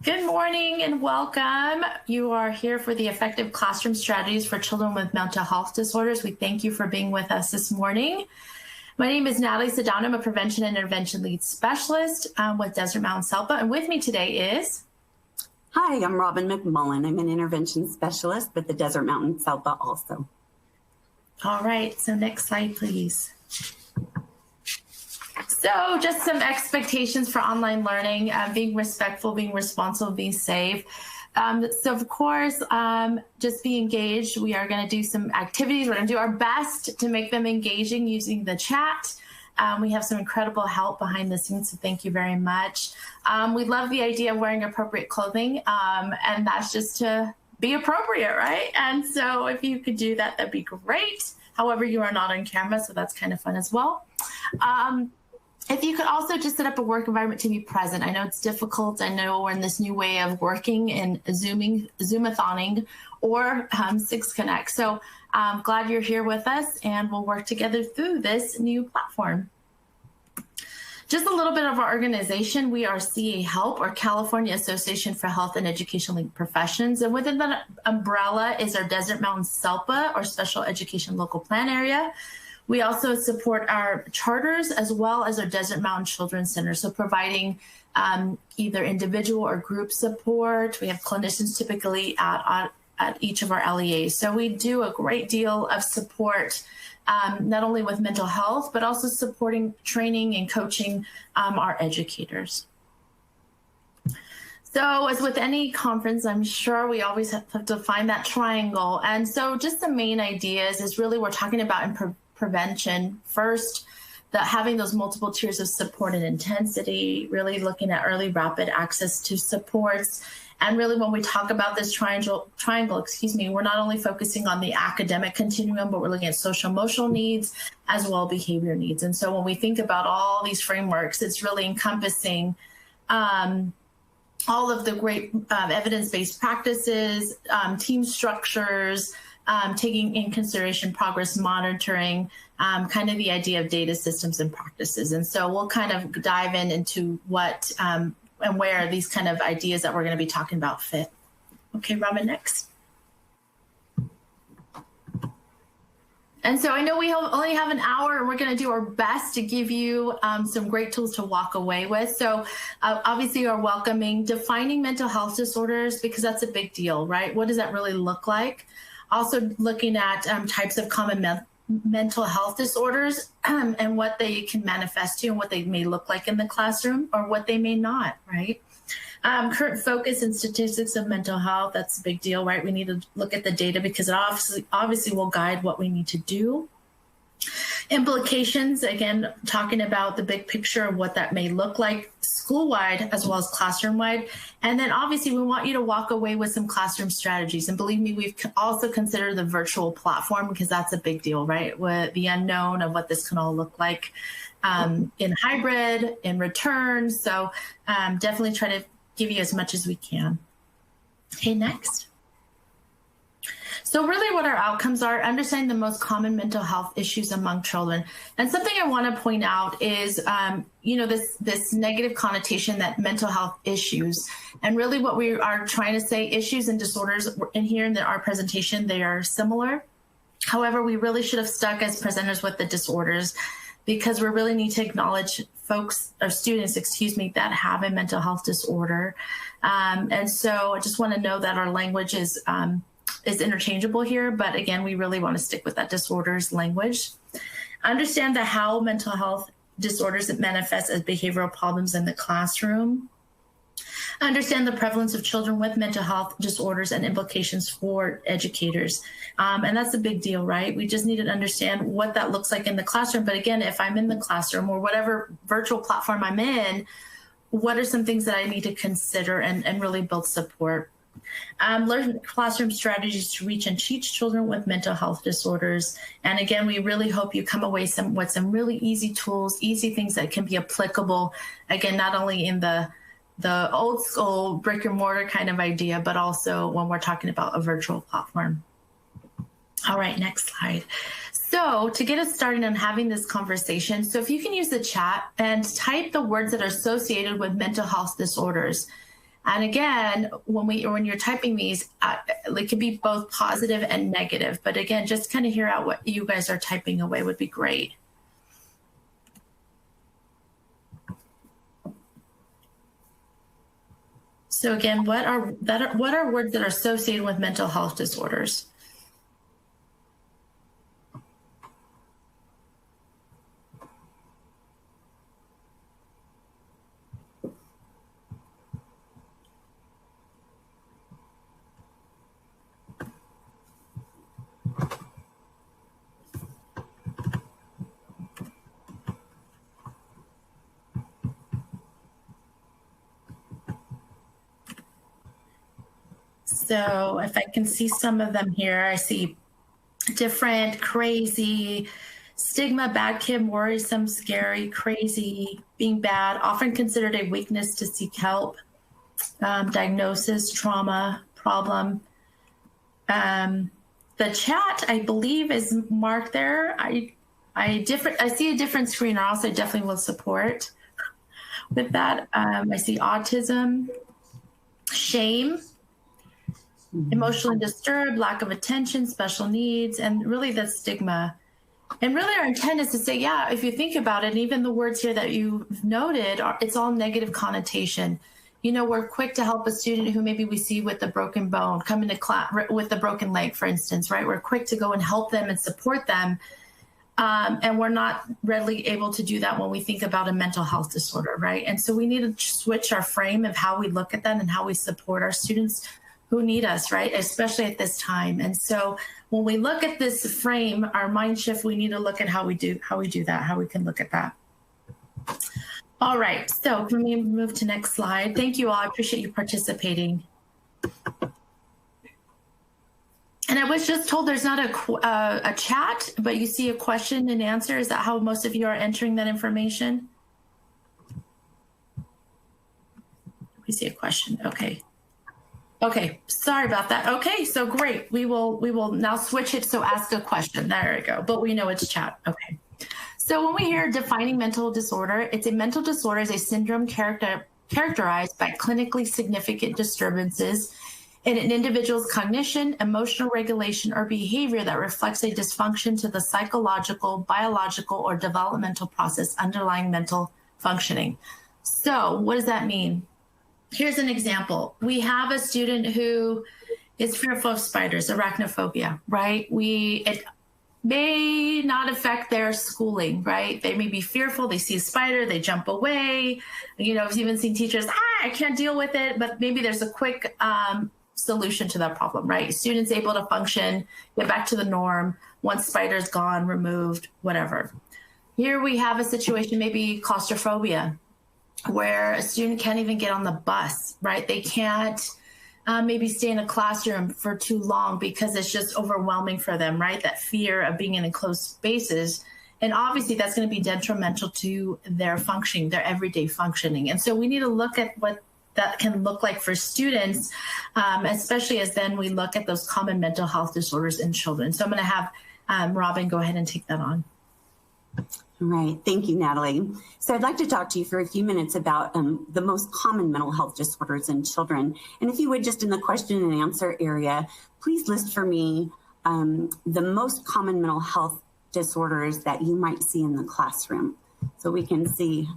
Good morning and welcome. You are here for the Effective Classroom Strategies for Children with Mental Health Disorders. We thank you for being with us this morning. My name is Natalie Sedano. I'm a Prevention and Intervention Lead Specialist with Desert Mountain SELPA. And with me today is... Hi, I'm Robin McMullen. I'm an Intervention Specialist with the Desert Mountain SELPA also. All right, so next slide, please. So just some expectations for online learning, being respectful, being responsible, being safe. So of course, just be engaged. We are going to do some activities. We're going to do our best to make them engaging using the chat. We have some incredible help behind the scenes, so thank you very much. We love the idea of wearing appropriate clothing, and that's just to be appropriate, right? And so if you could do that, that'd be great. However, you are not on camera, so that's kind of fun as well. If you could also just set up a work environment to be present. I know it's difficult. I know we're in this new way of working and Zoomathoning or Six Connect. So I'm glad you're here with us, and we'll work together through this new platform. Just a little bit of our organization. We are CA Help, or California Association for Health and Education Linked Professions. And within that umbrella is our Desert Mountain SELPA, or Special Education Local Plan Area. We also support our charters as well as our Desert Mountain Children's Center. So providing either individual or group support. We have clinicians typically at each of our LEAs. So we do a great deal of support, not only with mental health, but also supporting training and coaching our educators. So as with any conference, I'm sure we always have to find that triangle. And so just the main ideas is really we're talking about in prevention. First, having those multiple tiers of support and intensity, really looking at early rapid access to supports. And really when we talk about this triangle, we're not only focusing on the academic continuum, but we're looking at social emotional needs as well as behavior needs. And so when we think about all these frameworks, it's really encompassing all of the great evidence-based practices, team structures, taking in consideration progress monitoring, kind of the idea of data systems and practices. And so we'll kind of dive into what and where these kind of ideas that we're going to be talking about fit. Okay, Robin, next. And so I know we only have an hour, and we're going to do our best to give you some great tools to walk away with. So obviously you're welcoming defining mental health disorders, because that's a big deal, right? What does that really look like? Also looking at types of common mental health disorders and what they can manifest to and what they may look like in the classroom or what they may not, right? Current focus and statistics of mental health, that's a big deal, right? We need to look at the data because it obviously will guide what we need to do. Implications, again, talking about the big picture of what that may look like school-wide as well as classroom-wide. And then obviously we want you to walk away with some classroom strategies. And believe me, we've also considered the virtual platform because that's a big deal, right? With the unknown of what this can all look like in hybrid, in return. So definitely try to give you as much as we can. Okay, next. So really what our outcomes are, understanding the most common mental health issues among children. And something I want to point out is, this negative connotation that mental health issues, and really what we are trying to say, issues and disorders in here in our presentation, they are similar. However, we really should have stuck as presenters with the disorders, because we really need to acknowledge students, that have a mental health disorder. And so I just want to know that our language is interchangeable here, but again, we really want to stick with that disorders language. Understand that how mental health disorders manifest as behavioral problems in the classroom. Understand the prevalence of children with mental health disorders and implications for educators. And that's a big deal, right? We just need to understand what that looks like in the classroom. But again, if I'm in the classroom or whatever virtual platform I'm in, what are some things that I need to consider and really build support? Learn classroom strategies to reach and teach children with mental health disorders. And again, we really hope you come away with some really easy tools, easy things that can be applicable, again, not only in the old school brick and mortar kind of idea, but also when we're talking about a virtual platform. All right, next slide. So to get us started on having this conversation, so if you can use the chat and type the words that are associated with mental health disorders. And again, when you're typing these, it can be both positive and negative. But again, just kind of hear out what you guys are typing away would be great. So again, what are words that are associated with mental health disorders? So if I can see some of them here, I see different, crazy, stigma, bad kid, worrisome, scary, crazy, being bad, often considered a weakness to seek help, diagnosis, trauma, problem. The chat, I believe, is marked there. I see a different screen, or else I definitely will support with that. I see autism, shame, emotionally disturbed, lack of attention, special needs, and really the stigma. And really our intent is to say, yeah, if you think about it, and even the words here that you've noted, it's all negative connotation. You know, we're quick to help a student who maybe we see with a broken bone, come into class with a broken leg, for instance, right? We're quick to go and help them and support them. And we're not readily able to do that when we think about a mental health disorder, right? And so we need to switch our frame of how we look at them and how we support our students who need us, right? Especially at this time. And so when we look at this frame, our mind shift, we need to look at how we do that, how we can look at that. All right, so can we move to next slide? Thank you all, I appreciate you participating. And I was just told there's not a chat, but you see a question and answer. Is that how most of you are entering that information? We see a question, okay. Okay, sorry about that. Okay, so great. We will now switch it, so ask a question. There we go, but we know it's chat, okay. So when we hear defining mental disorder, it's a mental disorder is a syndrome characterized by clinically significant disturbances in an individual's cognition, emotional regulation, or behavior that reflects a dysfunction to the psychological, biological, or developmental process underlying mental functioning. So what does that mean? Here's an example. We have a student who is fearful of spiders, arachnophobia, right? It may not affect their schooling, right? They may be fearful, they see a spider, they jump away. You know, I've even seen teachers, I can't deal with it, but maybe there's a quick solution to that problem, right? Students able to function, get back to the norm, once spider's gone, removed, whatever. Here we have a situation, maybe claustrophobia, where a student can't even get on the bus, right? They can't maybe stay in a classroom for too long because it's just overwhelming for them, right? That fear of being in enclosed spaces. And obviously that's going to be detrimental to their functioning, their everyday functioning. And so we need to look at what that can look like for students, especially as then we look at those common mental health disorders in children. So I'm going to have Robin go ahead and take that on. All right. Thank you, Natalie. So I'd like to talk to you for a few minutes about the most common mental health disorders in children. And if you would, just in the question and answer area, please list for me the most common mental health disorders that you might see in the classroom, so we can see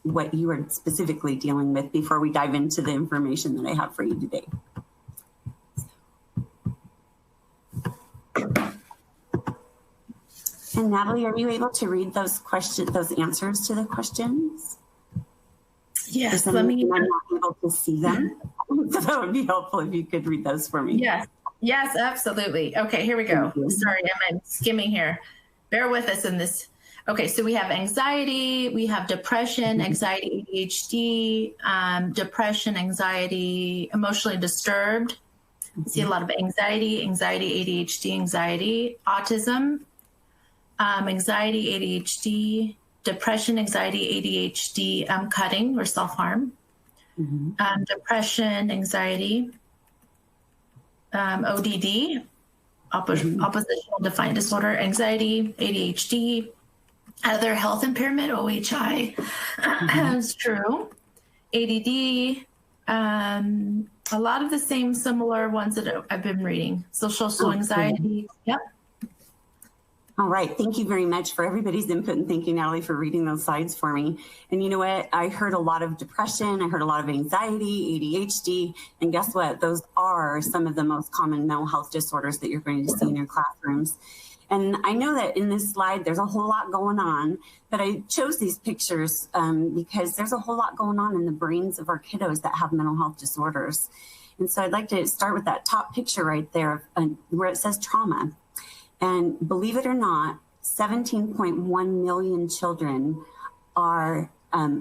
what you are specifically dealing with before we dive into the information that I have for you today. And Natalie, are you able to read those answers to the questions? Yes, I'm not able to see them. So that would be helpful if you could read those for me. Yes, absolutely. Okay, here we go. Sorry, I'm skimming here. Bear with us in this. Okay, so we have anxiety, we have depression, anxiety, ADHD, depression, anxiety, emotionally disturbed. We see a lot of anxiety, ADHD, anxiety, autism, anxiety, ADHD, depression, anxiety, ADHD, cutting or self-harm, depression, anxiety, ODD, oppositional defiant disorder, anxiety, ADHD, other health impairment, OHI, that's true, ADD, A lot of the same similar ones that I've been reading. Social anxiety. Yep. All right. Thank you very much for everybody's input, and thank you, Natalie, for reading those slides for me. And you know what? I heard a lot of depression. I heard a lot of anxiety, ADHD, and guess what? Those are some of the most common mental health disorders that you're going to see in your classrooms. And I know that in this slide, there's a whole lot going on, but I chose these pictures because there's a whole lot going on in the brains of our kiddos that have mental health disorders. And so I'd like to start with that top picture right there where it says trauma. And believe it or not, 17.1 million children are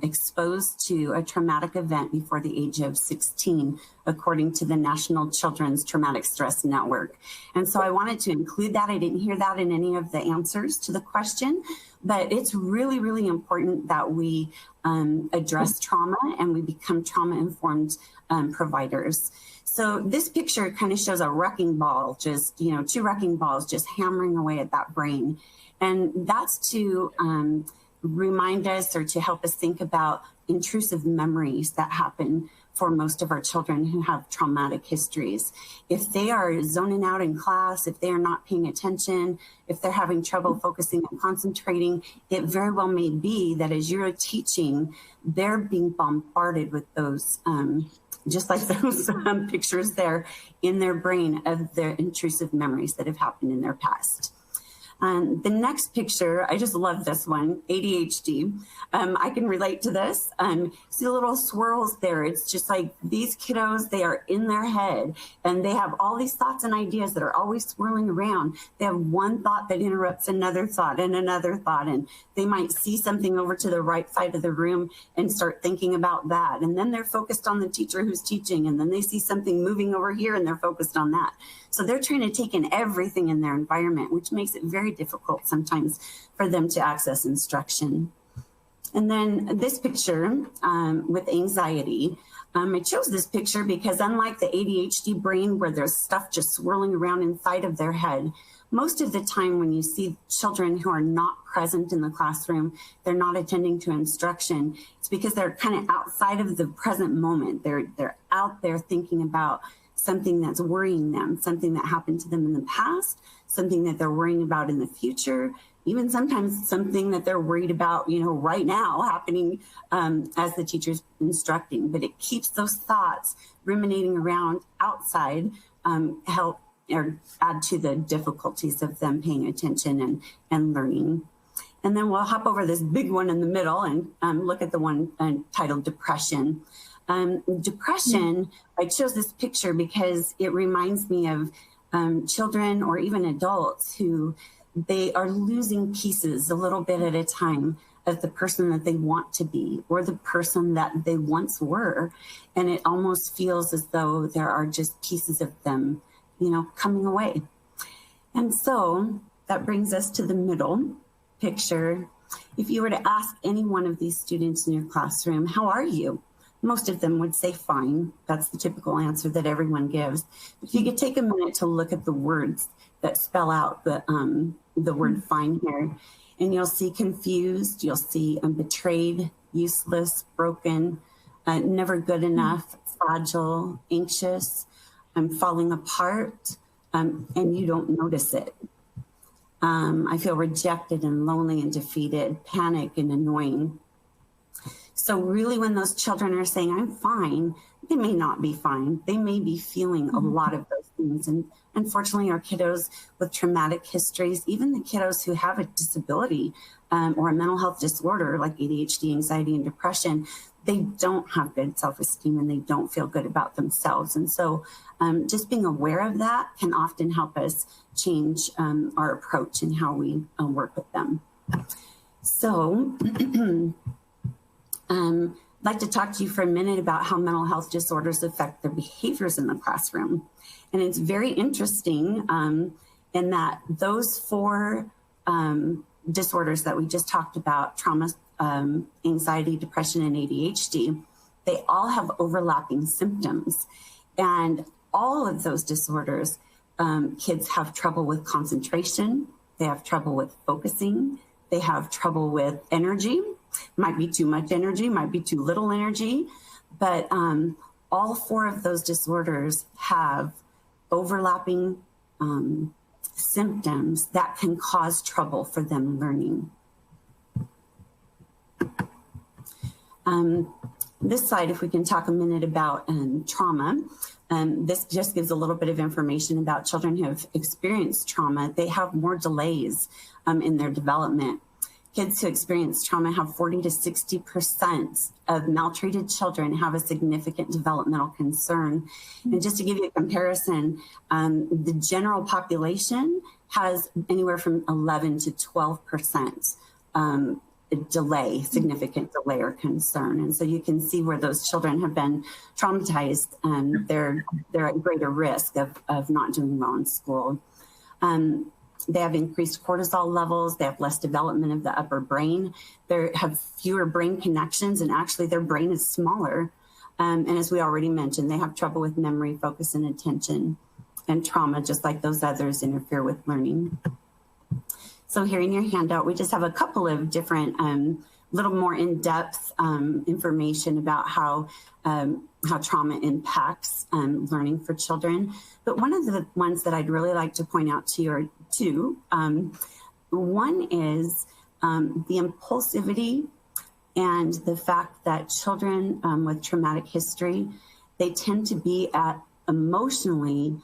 exposed to a traumatic event before the age of 16, according to the National Children's Traumatic Stress Network. And so I wanted to include that. I didn't hear that in any of the answers to the question, but it's really, really important that we address trauma and we become trauma-informed providers. So this picture kind of shows a wrecking ball, just, two wrecking balls just hammering away at that brain. And that's to remind us or to help us think about intrusive memories that happen for most of our children who have traumatic histories. If they are zoning out in class, if they are not paying attention, if they're having trouble focusing and concentrating, it very well may be that as you're teaching, they're being bombarded with those just like those pictures there in their brain of their intrusive memories that have happened in their past. The next picture, I just love this one, ADHD. I can relate to this. See the little swirls there. It's just like these kiddos, they are in their head and they have all these thoughts and ideas that are always swirling around. They have one thought that interrupts another thought and another thought. And they might see something over to the right side of the room and start thinking about that. And then they're focused on the teacher who's teaching. And then they see something moving over here and they're focused on that. So they're trying to take in everything in their environment, which makes it very difficult sometimes for them to access instruction. And then this picture with anxiety, I chose this picture because unlike the ADHD brain where there's stuff just swirling around inside of their head, most of the time when you see children who are not present in the classroom, they're not attending to instruction, it's because they're kind of outside of the present moment. They're out there thinking about something that's worrying them, something that happened to them in the past, something that they're worrying about in the future, even sometimes something that they're worried about, right now happening as the teacher's instructing. But it keeps those thoughts ruminating around outside, help or add to the difficulties of them paying attention and learning. And then we'll hop over this big one in the middle and look at the one titled depression. Depression, I chose this picture because it reminds me of children or even adults who they are losing pieces a little bit at a time of the person that they want to be or the person that they once were. And it almost feels as though there are just pieces of them, coming away. And so that brings us to the middle picture. If you were to ask any one of these students in your classroom, how are you? Most of them would say fine. That's the typical answer that everyone gives. If you could take a minute to look at the words that spell out the word fine here, and you'll see confused, you'll see betrayed, useless, broken, never good enough, fragile, anxious, falling apart, and you don't notice it. I feel rejected and lonely and defeated, panic and annoying. So really when those children are saying, I'm fine, they may not be fine. They may be feeling a lot of those things. And unfortunately, our kiddos with traumatic histories, even the kiddos who have a disability or a mental health disorder like ADHD, anxiety, and depression, they don't have good self-esteem and they don't feel good about themselves. And so just being aware of that can often help us change our approach and how we work with them. So I'd like to talk to you for a minute about how mental health disorders affect their behaviors in the classroom. And it's very interesting in that those four disorders that we just talked about, trauma, anxiety, depression, and ADHD, they all have overlapping symptoms. And all of those disorders, kids have trouble with concentration, they have trouble with focusing, they have trouble with energy. Might be too much energy, might be too little energy, but all 4 of those disorders have overlapping symptoms that can cause trouble for them learning. This slide, if we can talk a minute about trauma. This just gives a little bit of information about children who have experienced trauma. They have more delays in their development. Kids who experience trauma have 40 to 60% of maltreated children have a significant developmental concern. And just to give you a comparison, the general population has anywhere from 11 to 12% delay, significant delay or concern. And so you can see where those children have been traumatized, they're at greater risk of not doing well in school. They have increased cortisol levels. They have less development of the upper brain. They have fewer brain connections, and actually their brain is smaller. And as we already mentioned, they have trouble with memory, focus, and attention. And trauma, just like those others, interfere with learning. So here in your handout, we just have a couple of different, little more in-depth information about how trauma impacts learning for children. But one of the ones that I'd really like to point out to you are two. One is the impulsivity and the fact that children with traumatic history, they tend to be at emotionally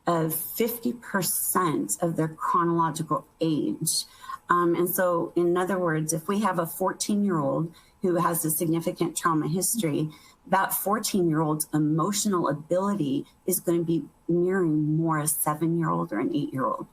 of 50% of their chronological age. And so, in other words, if we have a 14-year-old who has a significant trauma history, that 14-year-old's emotional ability is going to be mirroring more a 7-year-old or an 8-year-old.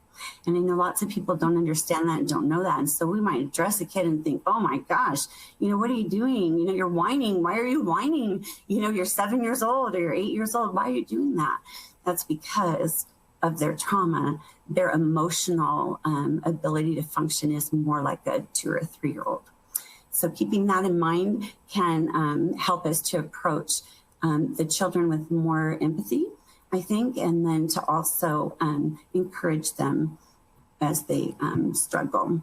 And I know lots of people don't understand that and don't know that. And so we might address a kid and think, oh my gosh, what are you doing? You're whining. Why are you whining? You're 7 years old or you're 8 years old. Why are you doing that? That's because of their trauma. Their emotional ability to function is more like a 2 or 3-year-old. So keeping that in mind can help us to approach the children with more empathy, I think, and then to also encourage them as they struggle.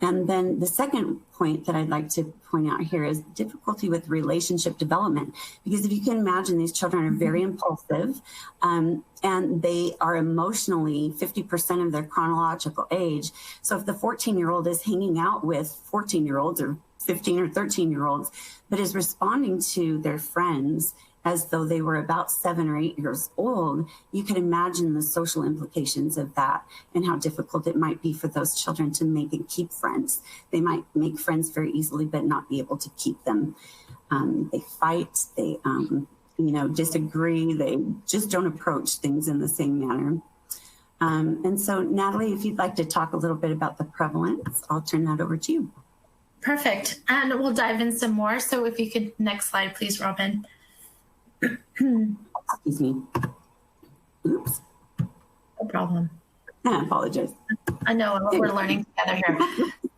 And then the second point that I'd like to point out here is difficulty with relationship development. Because if you can imagine, these children are very impulsive and they are emotionally 50% of their chronological age. So if the 14-year-old is hanging out with 14-year-olds or 15 or 13-year-olds, but is responding to their friends as though they were about 7 or 8 years old, you can imagine the social implications of that and how difficult it might be for those children to make and keep friends. They might make friends very easily, but not be able to keep them. They fight, they disagree, they just don't approach things in the same manner. And so, Natalie, if you'd like to talk a little bit about the prevalence, I'll turn that over to you. Perfect. And we'll dive in some more. So if you could, next slide, please, Robin. Excuse me. Oops. No problem. I apologize. I know, we're learning together here.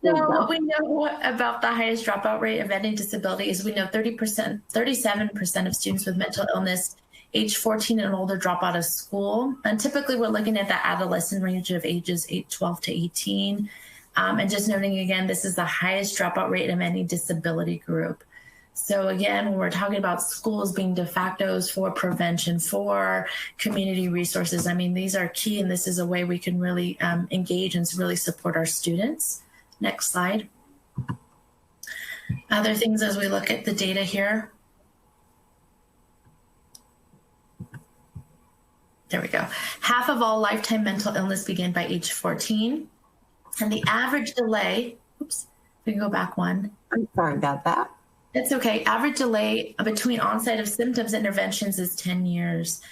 So what we know about the highest dropout rate of any disability is we know 37% of students with mental illness age 14 and older drop out of school. And typically we're looking at the adolescent range of ages 12 to 18. And just noting again, this is the highest dropout rate of any disability group. So again, when we're talking about schools being de factos for prevention, for community resources, I mean, these are key, and this is a way we can really engage and really support our students. Next slide. Other things as we look at the data here. There we go. Half of all lifetime mental illness begin by age 14. And the average delay, oops, we can go back one. I'm sorry about that. It's okay. Average delay between onset of symptoms and interventions is 10 years.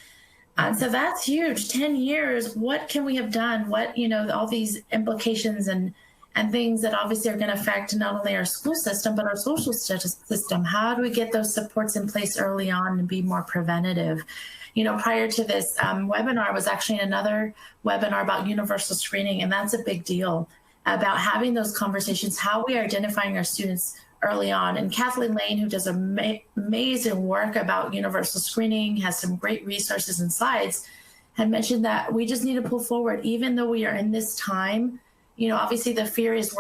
So that's huge. 10 years. What can we have done? What, all these implications and things that obviously are going to affect not only our school system, but our social system. How do we get those supports in place early on and be more preventative? Prior to this webinar was actually another webinar about universal screening, and that's a big deal about having those conversations, how we are identifying our students early on. And Kathleen Lane, who does amazing work about universal screening, has some great resources and slides, had mentioned that we just need to pull forward, even though we are in this time. Obviously the fear is,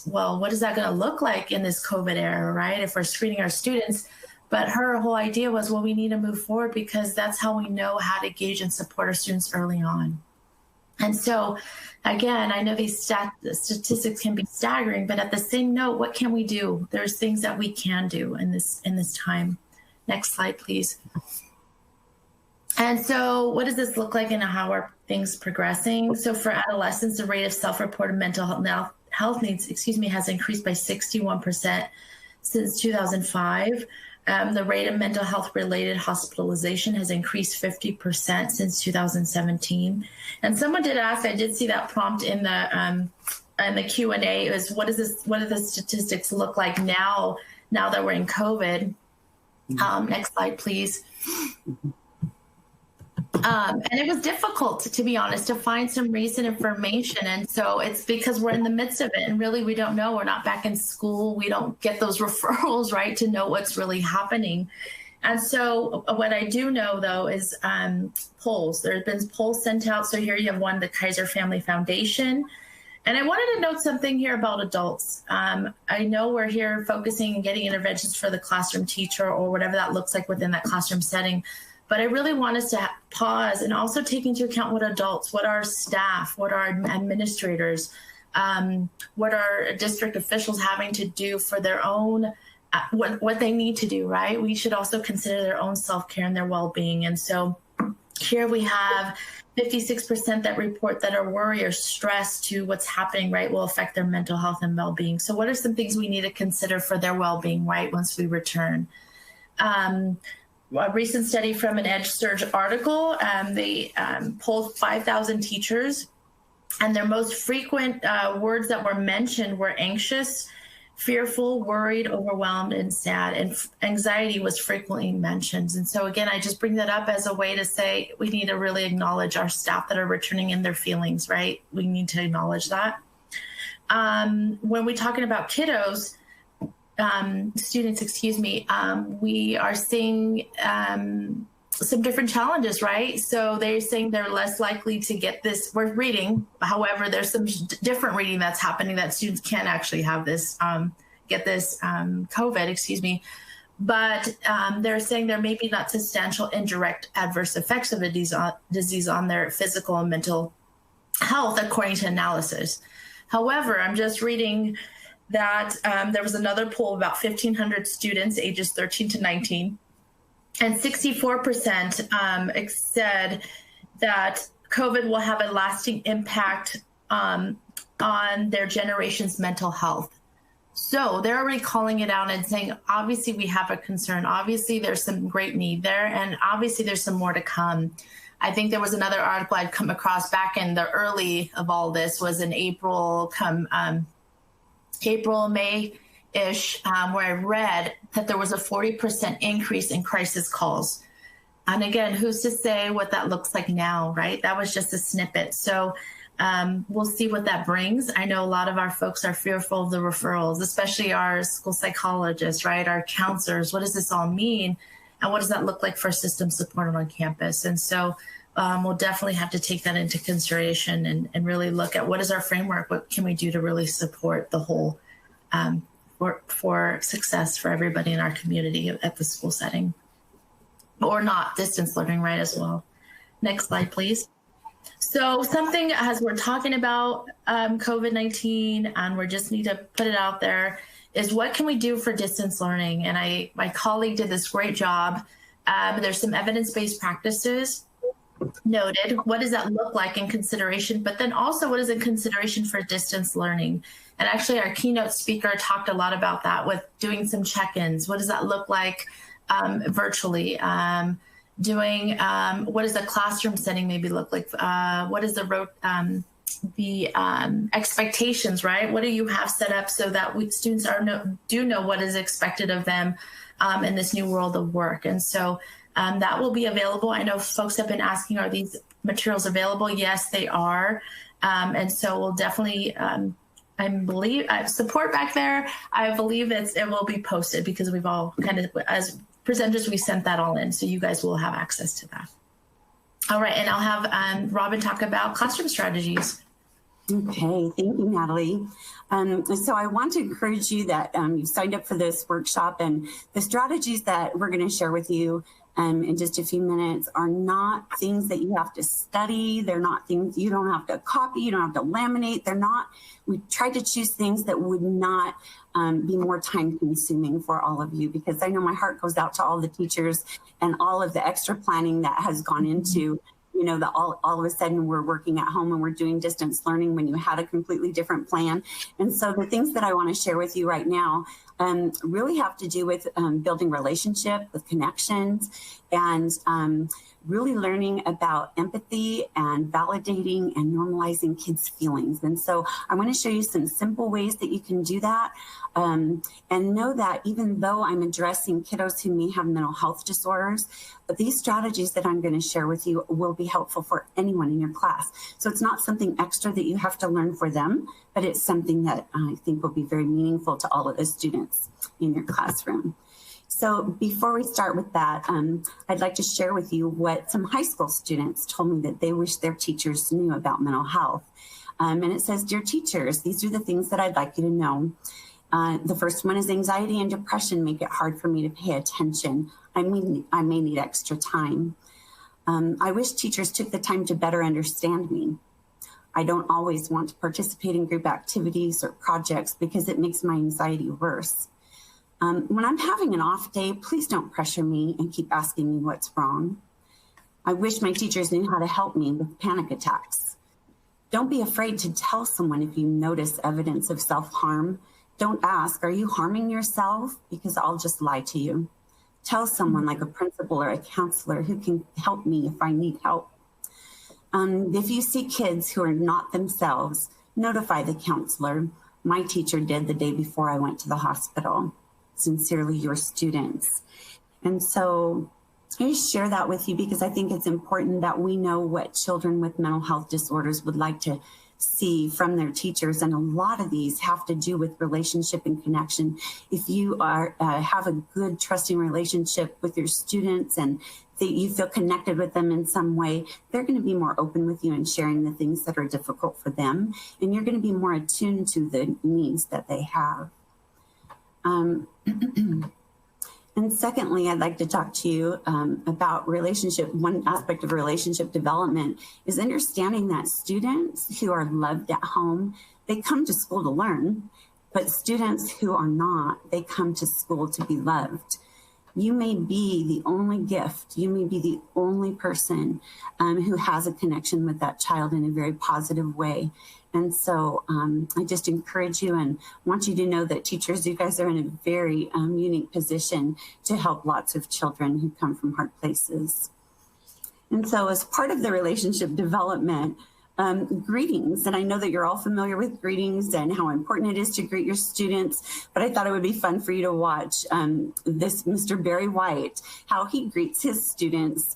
well, what is that going to look like in this COVID era, right? If we're screening our students. But her whole idea was, well, we need to move forward because that's how we know how to engage and support our students early on. And so, again, I know these statistics can be staggering, but at the same note, what can we do? There's things that we can do in this time. Next slide, please. And so what does this look like and how are things progressing? So for adolescents, the rate of self-reported mental health needs, has increased by 61% since 2005. The rate of mental health related hospitalization has increased 50% since 2017. And someone did ask, I did see that prompt in the Q&A, is what do the statistics look like now that we're in COVID? Next slide, please. And it was difficult, to be honest, to find some recent information. And so it's because we're in the midst of it and really we don't know. We're not back in school. We don't get those referrals, right, to know what's really happening. And so what I do know, though, is polls. There have been polls sent out. So here you have one, the Kaiser Family Foundation. And I wanted to note something here about adults. I know we're here focusing and getting interventions for the classroom teacher or whatever that looks like within that classroom setting. But I really want us to pause and also take into account what adults, what our staff, what our administrators, what our district officials having to do for their own, what they need to do, right? We should also consider their own self-care and their well-being. And so here we have 56% that report that a worry or stress to what's happening, right, will affect their mental health and well-being. So what are some things we need to consider for their well-being, right, once we return? A recent study from an EdSurge article, they polled 5,000 teachers, and their most frequent words that were mentioned were anxious, fearful, worried, overwhelmed, and sad. And anxiety was frequently mentioned. And so again, I just bring that up as a way to say we need to really acknowledge our staff that are returning in their feelings, right? We need to acknowledge that. When we're talking about kiddos, students, we are seeing some different challenges, right? So they're saying they're less likely to get this. We're reading, however, there's some different reading that's happening that students can actually have this, get this COVID, But they're saying there may be not substantial indirect adverse effects of the disease on their physical and mental health, according to analysis. However, I'm just reading that there was another poll of about 1,500 students ages 13 to 19, and 64% said that COVID will have a lasting impact on their generation's mental health. So they're already calling it out and saying, obviously we have a concern. Obviously there's some great need there, and obviously there's some more to come. I think there was another article I'd come across back in the early of all this, was in April, May-ish, where I read that there was a 40% increase in crisis calls. And again, who's to say what that looks like now, right? That was just a snippet. So we'll see what that brings. I know a lot of our folks are fearful of the referrals, especially our school psychologists, right? Our counselors. What does this all mean? And what does that look like for system support on campus? And so we'll definitely have to take that into consideration and really look at what is our framework, what can we do to really support the whole for success for everybody in our community at the school setting, or not distance learning, right, as well. Next slide, please. So something, as we're talking about COVID-19, and we just need to put it out there, is what can we do for distance learning? And my colleague did this great job. There's some evidence-based practices noted. What does that look like in consideration? But then also, what is in consideration for distance learning? And actually, our keynote speaker talked a lot about that with doing some check-ins. What does that look like virtually? What does the classroom setting maybe look like? What is the expectations, right? What do you have set up so that students do know what is expected of them in this new world of work? And so that will be available. I know folks have been asking, are these materials available? Yes, they are. And so we'll definitely, I believe, support back there. I believe it will be posted because we've all kind of, as presenters, we sent that all in. So you guys will have access to that. All right. And I'll have Robin talk about classroom strategies. Okay, thank you, Natalie. So I want to encourage you that you've signed up for this workshop, and the strategies that we're going to share with you in just a few minutes are not things that you have to study. They're not things you don't have to copy. You don't have to laminate. They're not. We tried to choose things that would not be more time consuming for all of you, because I know my heart goes out to all the teachers and all of the extra planning that has gone into, you know, that all of a sudden we're working at home and we're doing distance learning when you had a completely different plan. And so the things that I want to share with you right now really have to do with building relationship, with connections, and really learning about empathy and validating and normalizing kids' feelings. And so I want to show you some simple ways that you can do that. And know that even though I'm addressing kiddos who may have mental health disorders, but these strategies that I'm going to share with you will be helpful for anyone in your class. So it's not something extra that you have to learn for them, but it's something that I think will be very meaningful to all of the students in your classroom. So before we start with that, I'd like to share with you what some high school students told me that they wish their teachers knew about mental health. And it says, "Dear teachers, these are the things that I'd like you to know. The first one is anxiety and depression make it hard for me to pay attention. I may need extra time. I wish teachers took the time to better understand me. I don't always want to participate in group activities or projects because it makes my anxiety worse. When I'm having an off day, please don't pressure me and keep asking me what's wrong. I wish my teachers knew how to help me with panic attacks. Don't be afraid to tell someone if you notice evidence of self-harm. Don't ask, are you harming yourself? Because I'll just lie to you. Tell someone like a principal or a counselor who can help me if I need help. If you see kids who are not themselves, notify the counselor. My teacher did the day before I went to the hospital. Sincerely, your students." And so I just share that with you because I think it's important that we know what children with mental health disorders would like to see from their teachers. And a lot of these have to do with relationship and connection. If you are have a good, trusting relationship with your students and that you feel connected with them in some way, they're going to be more open with you and sharing the things that are difficult for them. And you're going to be more attuned to the needs that they have. And secondly, I'd like to talk to you about relationship. One aspect of relationship development is understanding that students who are loved at home, they come to school to learn, but students who are not, they come to school to be loved. You may be the only gift. You may be the only person who has a connection with that child in a very positive way. And so I just encourage you and want you to know that teachers, you guys are in a very unique position to help lots of children who come from hard places. And so as part of the relationship development, greetings, and I know that you're all familiar with greetings and how important it is to greet your students, but I thought it would be fun for you to watch this Mr. Barry White, how he greets his students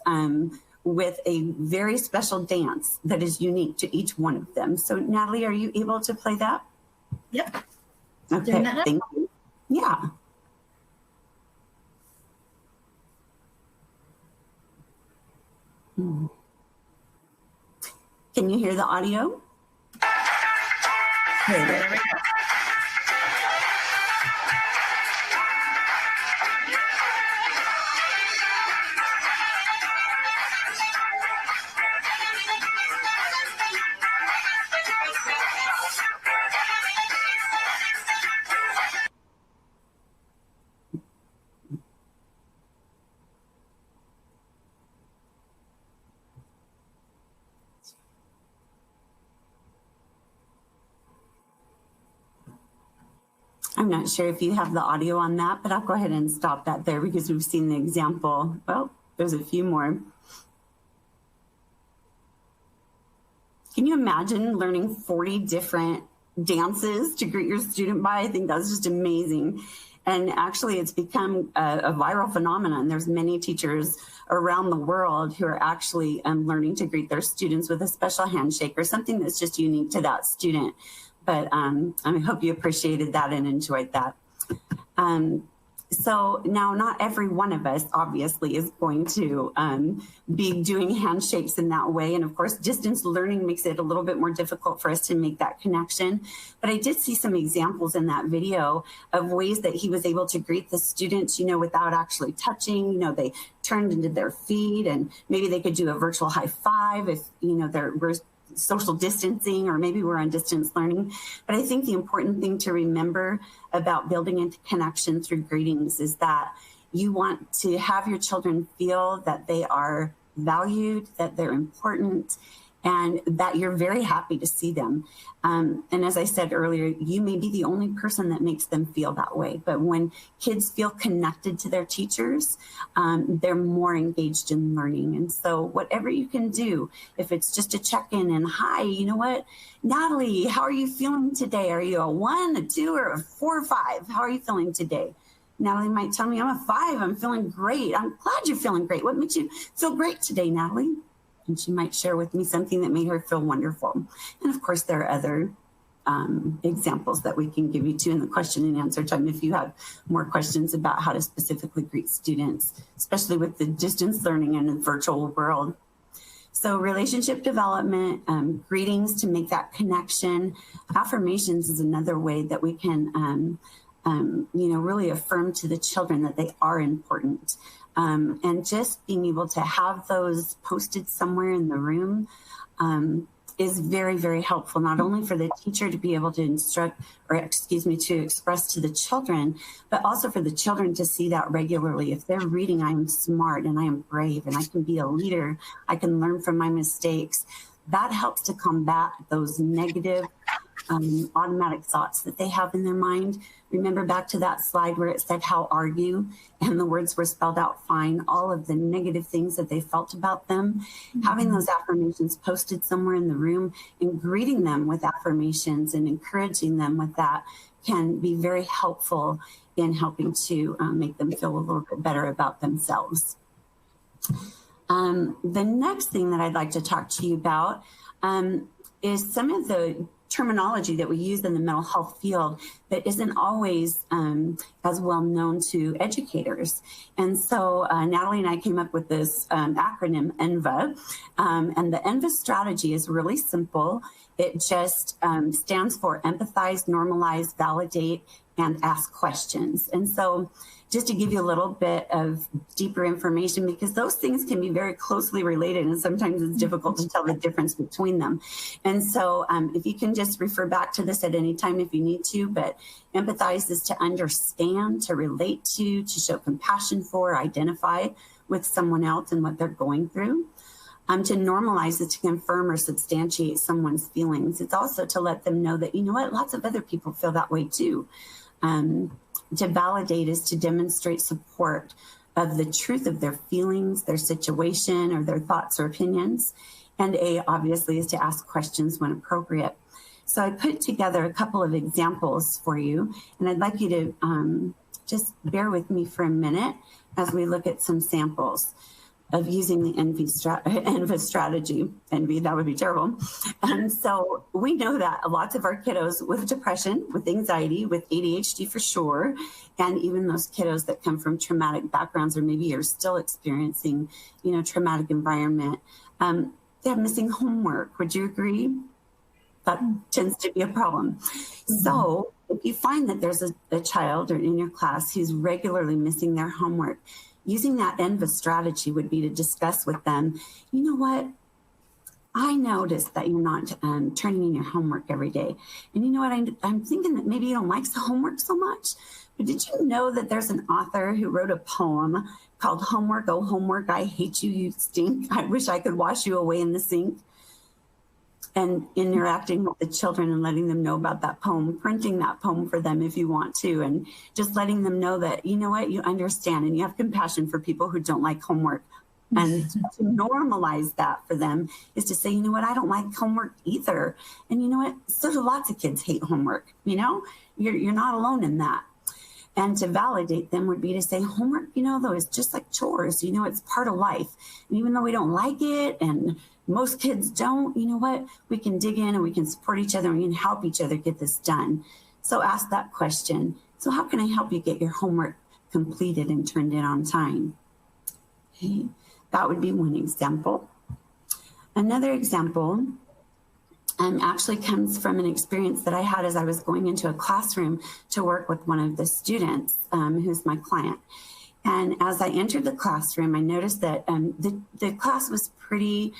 with a very special dance that is unique to each one of them. So Natalie, are you able to play that? Yep. Okay, thank you. Yeah. Can you hear the audio? There we go. I'm not sure if you have the audio on that, but I'll go ahead and stop that there because we've seen the example. Well, there's a few more. Can you imagine learning 40 different dances to greet your student by? I think that's just amazing. And actually, it's become a viral phenomenon. There's many teachers around the world who are actually learning to greet their students with a special handshake or something that's just unique to that student. But I hope you appreciated that and enjoyed that. So now not every one of us obviously is going to be doing handshakes in that way. And of course, distance learning makes it a little bit more difficult for us to make that connection. But I did see some examples in that video of ways that he was able to greet the students, without actually touching. They turned into their feet, and maybe they could do a virtual high five if, we're social distancing, or maybe we're on distance learning. But I think the important thing to remember about building into connection through greetings is that you want to have your children feel that they are valued, that they're important, and that you're very happy to see them. And as I said earlier, you may be the only person that makes them feel that way. But when kids feel connected to their teachers, they're more engaged in learning. And so whatever you can do, if it's just a check-in and, hi, you know what, Natalie, how are you feeling today? Are you a 1, a 2, or a 4 or 5? How are you feeling today? Natalie might tell me, I'm a 5. I'm feeling great. I'm glad you're feeling great. What makes you feel great today, Natalie? And she might share with me something that made her feel wonderful. And of course, there are other examples that we can give you too in the question and answer time if you have more questions about how to specifically greet students, especially with the distance learning in a virtual world. So relationship development, greetings to make that connection. Affirmations is another way that we can really affirm to the children that they are important. And just being able to have those posted somewhere in the room is very, very helpful, not only for the teacher to be able to to express to the children, but also for the children to see that regularly. If they're reading, I am smart and I am brave and I can be a leader, I can learn from my mistakes. That helps to combat those negative automatic thoughts that they have in their mind. Remember back to that slide where it said, how are you? And the words were spelled out fine, all of the negative things that they felt about them. Mm-hmm. Having those affirmations posted somewhere in the room and greeting them with affirmations and encouraging them with that can be very helpful in helping to make them feel a little bit better about themselves. The next thing that I'd like to talk to you about is some of the terminology that we use in the mental health field that isn't always as well known to educators. And so Natalie and I came up with this acronym Enva, and the Enva strategy is really simple. It just stands for empathize, normalize, validate, and ask questions. And so just to give you a little bit of deeper information, because those things can be very closely related and sometimes it's difficult to tell the difference between them. And so if you can just refer back to this at any time if you need to, but empathize is to understand, to relate to show compassion for, identify with someone else and what they're going through. To normalize is to confirm or substantiate someone's feelings. It's also to let them know that, you know what, lots of other people feel that way too. To validate is to demonstrate support of the truth of their feelings, their situation, or their thoughts or opinions. And A, obviously, is to ask questions when appropriate. So I put together a couple of examples for you, and I'd like you to just bear with me for a minute as we look at some samples of using the Enva strategy. Envy, that would be terrible. And so we know that lots of our kiddos with depression, with anxiety, with ADHD for sure, and even those kiddos that come from traumatic backgrounds or maybe are still experiencing, traumatic environment, they have missing homework. Would you agree? That tends to be a problem. Mm-hmm. So if you find that there's a child or in your class who's regularly missing their homework, using that Enva strategy would be to discuss with them, you know what, I noticed that you're not turning in your homework every day. And you know what, I'm thinking that maybe you don't like the homework so much, but did you know that there's an author who wrote a poem called Homework, Oh Homework, I Hate You, You Stink. I wish I could wash you away in the sink. And interacting with the children and letting them know about that poem, printing that poem for them if you want to, and just letting them know that, you know what, you understand and you have compassion for people who don't like homework. And to normalize that for them is to say, you know what, I don't like homework either. And you know what, so do lots of kids hate homework, you're not alone in that. And to validate them would be to say, homework, though, is just like chores, it's part of life. And even though we don't like it and most kids don't, you know what, we can dig in and we can support each other and we can help each other get this done. So ask that question. So how can I help you get your homework completed and turned in on time. Okay, that would be one example. Another example actually comes from an experience that I had as I was going into a classroom to work with one of the students who's my client. And as I entered the classroom, I noticed that the class was pretty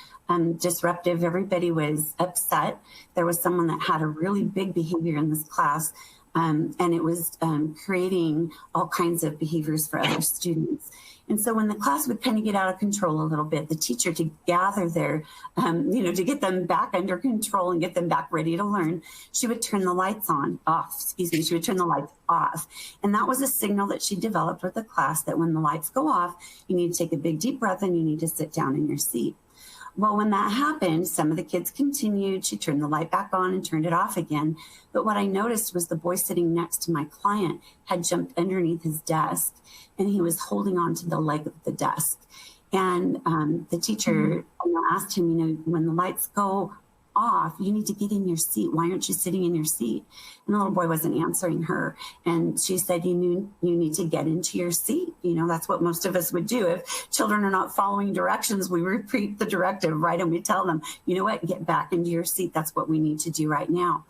disruptive. Everybody was upset. There was someone that had a really big behavior in this class, and it was creating all kinds of behaviors for other students. And so when the class would kind of get out of control a little bit, the teacher, to gather their, to get them back under control and get them back ready to learn, she would turn the lights she would turn the lights off. And that was a signal that she developed with the class that when the lights go off, you need to take a big deep breath and you need to sit down in your seat. Well, when that happened, some of the kids continued. She turned the light back on and turned it off again. But what I noticed was the boy sitting next to my client had jumped underneath his desk, and he was holding on to the leg of the desk. And the teacher asked him, when the lights go off, you need to get in your seat. Why aren't you sitting in your seat? And the little boy wasn't answering her. And she said, you need to get into your seat. That's what most of us would do. If children are not following directions, we repeat the directive, right? And we tell them, you know what, get back into your seat. That's what we need to do right now.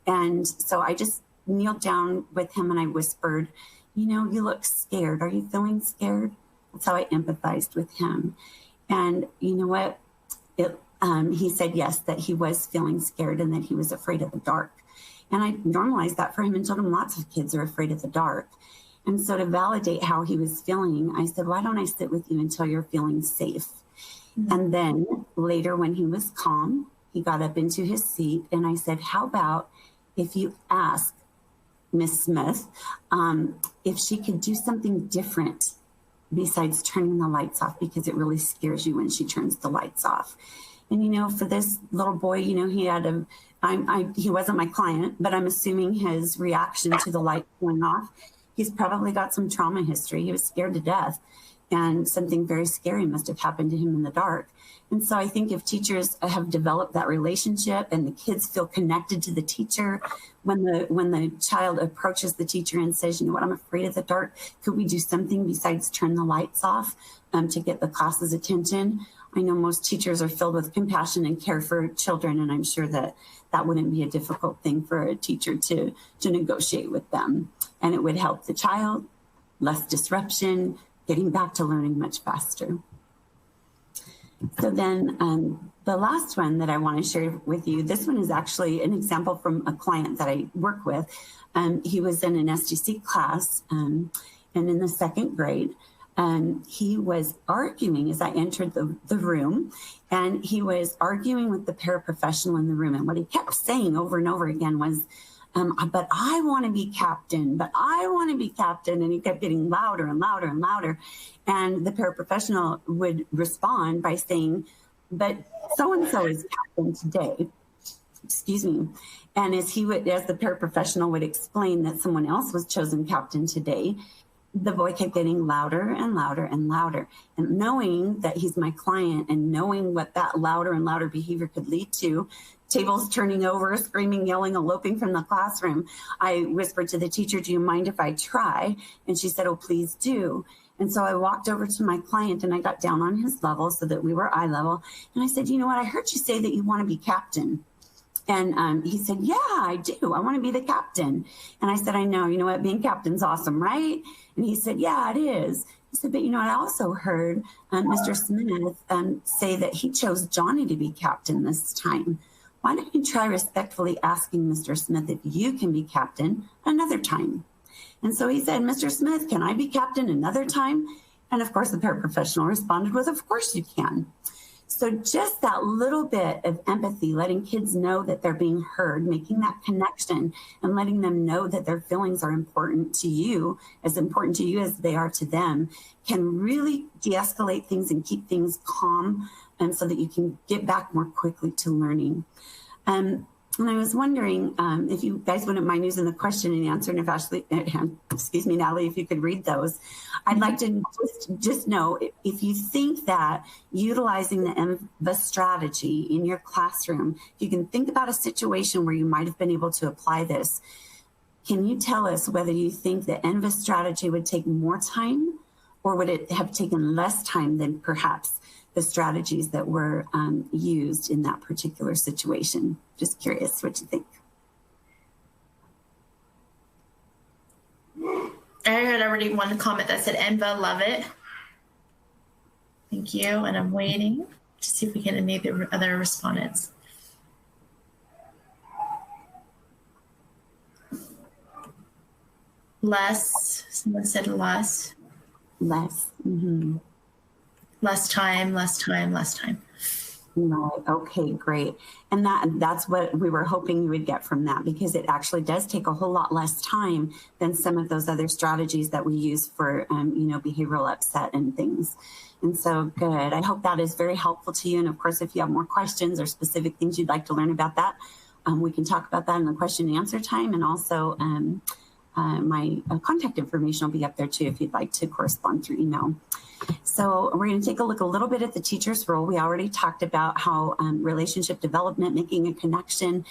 And so I just kneeled down with him and I whispered, you look scared. Are you feeling scared? That's how I empathized with him. And you know what? He said yes, that he was feeling scared and that he was afraid of the dark. And I normalized that for him and told him lots of kids are afraid of the dark. And so to validate how he was feeling, I said, why don't I sit with you until you're feeling safe? Mm-hmm. And then later when he was calm, he got up into his seat and I said, how about if you ask Miss Smith if she could do something different besides turning the lights off, because it really scares you when she turns the lights off. And, for this little boy, he had he wasn't my client, but I'm assuming his reaction to the light going off, he's probably got some trauma history. He was scared to death and something very scary must have happened to him in the dark. And so I think if teachers have developed that relationship and the kids feel connected to the teacher, when the child approaches the teacher and says, you know what, I'm afraid of the dark, could we do something besides turn the lights off to get the class's attention? I know most teachers are filled with compassion and care for children, and I'm sure that wouldn't be a difficult thing for a teacher to negotiate with them. And it would help the child, less disruption, getting back to learning much faster. So then the last one that I want to share with you, this one is actually an example from a client that I work with. He was in an SDC class and in the second grade. He was arguing as I entered the room, and he was arguing with the paraprofessional in the room. And what he kept saying over and over again was, but I want to be captain, but I want to be captain. And he kept getting louder and louder and louder. And the paraprofessional would respond by saying, but so-and-so is captain today. Excuse me. And as the paraprofessional would explain that someone else was chosen captain today, the boy kept getting louder and louder and louder. And knowing that he's my client and knowing what that louder and louder behavior could lead to, tables turning over, screaming, yelling, eloping from the classroom, I whispered to the teacher, do you mind if I try? And she said, oh, please do. And so I walked over to my client and I got down on his level so that we were eye level. And I said, you know what? I heard you say that you want to be captain. And he said, yeah, I do. I want to be the captain. And I said, I know. You know what? Being captain's awesome, right? And he said, yeah, it is. He said, but you know, I also heard Mr. Smith say that he chose Johnny to be captain this time. Why don't you try respectfully asking Mr. Smith if you can be captain another time? And so he said, Mr. Smith, can I be captain another time? And of course, the paraprofessional responded with, of course you can. So just that little bit of empathy, letting kids know that they're being heard, making that connection and letting them know that their feelings are important to you as they are to them, can really de-escalate things and keep things calm, so that you can get back more quickly to learning. And I was wondering if you guys wouldn't mind using the question and answer, and if Natalie, if you could read those. I'd like to just know if you think that utilizing the Enva strategy in your classroom, if you can think about a situation where you might have been able to apply this, Can you tell us whether you think the Enva strategy would take more time, or would it have taken less time than perhaps the strategies that were used in that particular situation? Just curious what you think. I heard already one comment that said, Enva, love it. Thank you. And I'm waiting to see if we get any other respondents. Less, someone said less. Less. Mm-hmm. Less time, less time, less time. Right. Okay, great. And that's what we were hoping you would get from that, because it actually does take a whole lot less time than some of those other strategies that we use for, behavioral upset and things. And so good. I hope that is very helpful to you. And of course, if you have more questions or specific things you'd like to learn about that, we can talk about that in the question and answer time. And also my contact information will be up there too, if you'd like to correspond through email. So we're going to take a look a little bit at the teacher's role. We already talked about how relationship development, making a connection,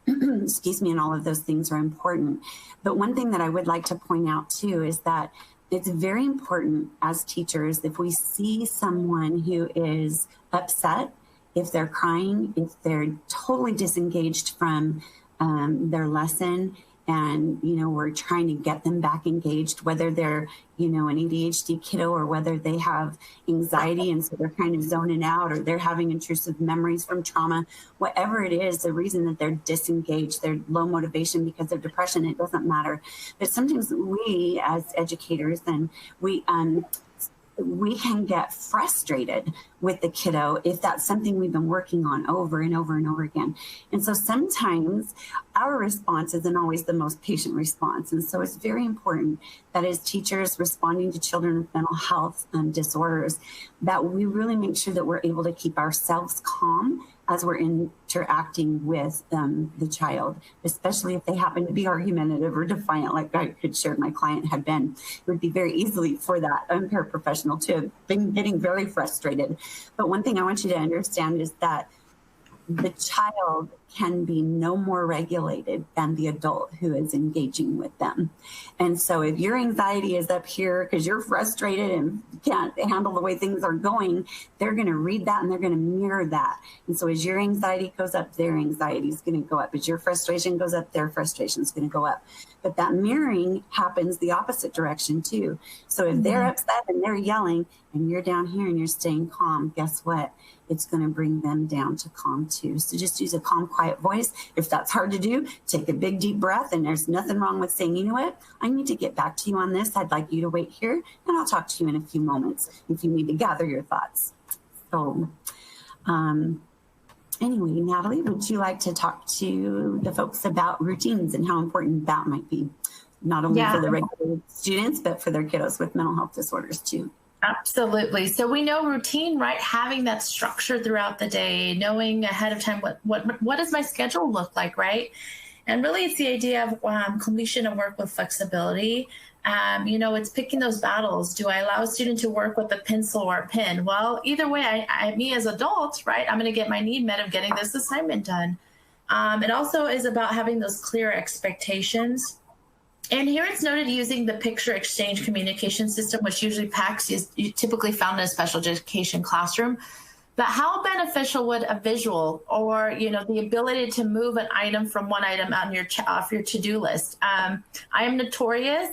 excuse me, and all of those things are important. But one thing that I would like to point out too is that it's very important as teachers, if we see someone who is upset, if they're crying, if they're totally disengaged from their lesson, and, we're trying to get them back engaged, whether they're, an ADHD kiddo or whether they have anxiety and so they're kind of zoning out, or they're having intrusive memories from trauma, whatever it is, the reason that they're disengaged, they're low motivation because of depression, it doesn't matter. But sometimes we as educators, then we can get frustrated with the kiddo if that's something we've been working on over and over and over again. And so sometimes our response isn't always the most patient response. And so it's very important that as teachers responding to children with mental health disorders, that we really make sure that we're able to keep ourselves calm as we're interacting with the child, especially if they happen to be argumentative or defiant, like I had shared my client had been. It would be very easily for that paraprofessional to have been getting very frustrated. But one thing I want you to understand is that the child can be no more regulated than the adult who is engaging with them. And so if your anxiety is up here because you're frustrated and can't handle the way things are going, they're going to read that and they're going to mirror that. And so as your anxiety goes up, their anxiety is going to go up. As your frustration goes up, their frustration is going to go up. But that mirroring happens the opposite direction too. So if they're upset and they're yelling and you're down here and you're staying calm, guess what? It's going to bring them down to calm too. So just use a calm, quiet voice. If that's hard to do, take a big, deep breath. And there's nothing wrong with saying, you know what? I need to get back to you on this. I'd like you to wait here and I'll talk to you in a few moments if you need to gather your thoughts. So anyway, Natalie, would you like to talk to the folks about routines and how important that might be, not only for the regular students, but for their kiddos with mental health disorders too? Absolutely. So we know routine, right? Having that structure throughout the day, knowing ahead of time what does my schedule look like, right? And really, it's the idea of completion of work with flexibility. It's picking those battles. Do I allow a student to work with a pencil or a pen? Well, either way, me as adult, right, I'm going to get my need met of getting this assignment done. It also is about having those clear expectations. And here it's noted using the picture exchange communication system, which usually PACS is typically found in a special education classroom. But how beneficial would a visual or, the ability to move an item from one item on off your to-do list? I am notorious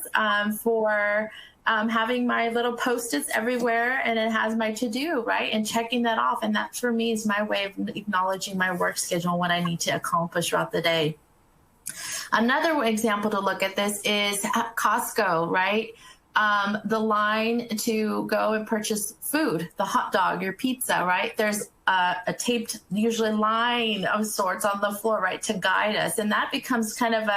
for having my little Post-its everywhere, and it has my to-do, right? And checking that off. And that for me is my way of acknowledging my work schedule and what I need to accomplish throughout the day. Another example to look at this is Costco, right? The line to go and purchase food, the hot dog, your pizza, right? There's a taped, usually line of sorts on the floor, right, to guide us. And that becomes kind of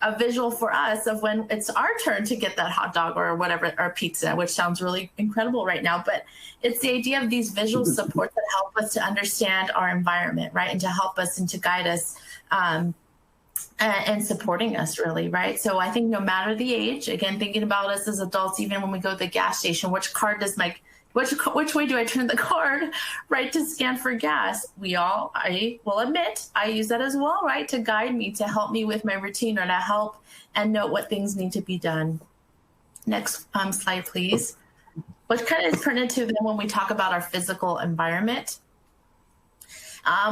a visual for us of when it's our turn to get that hot dog or whatever, or pizza, which sounds really incredible right now. But it's the idea of these visual supports that help us to understand our environment, right? And to help us and to guide us and supporting us, really, right? So I think no matter the age, again, thinking about us as adults, even when we go to the gas station, which card does my which way do I turn the card, right, to scan for gas? I will admit, I use that as well, right, to guide me, to help me with my routine, or to help and note what things need to be done. Next slide, please. Which kind of is pertinent to then when we talk about our physical environment.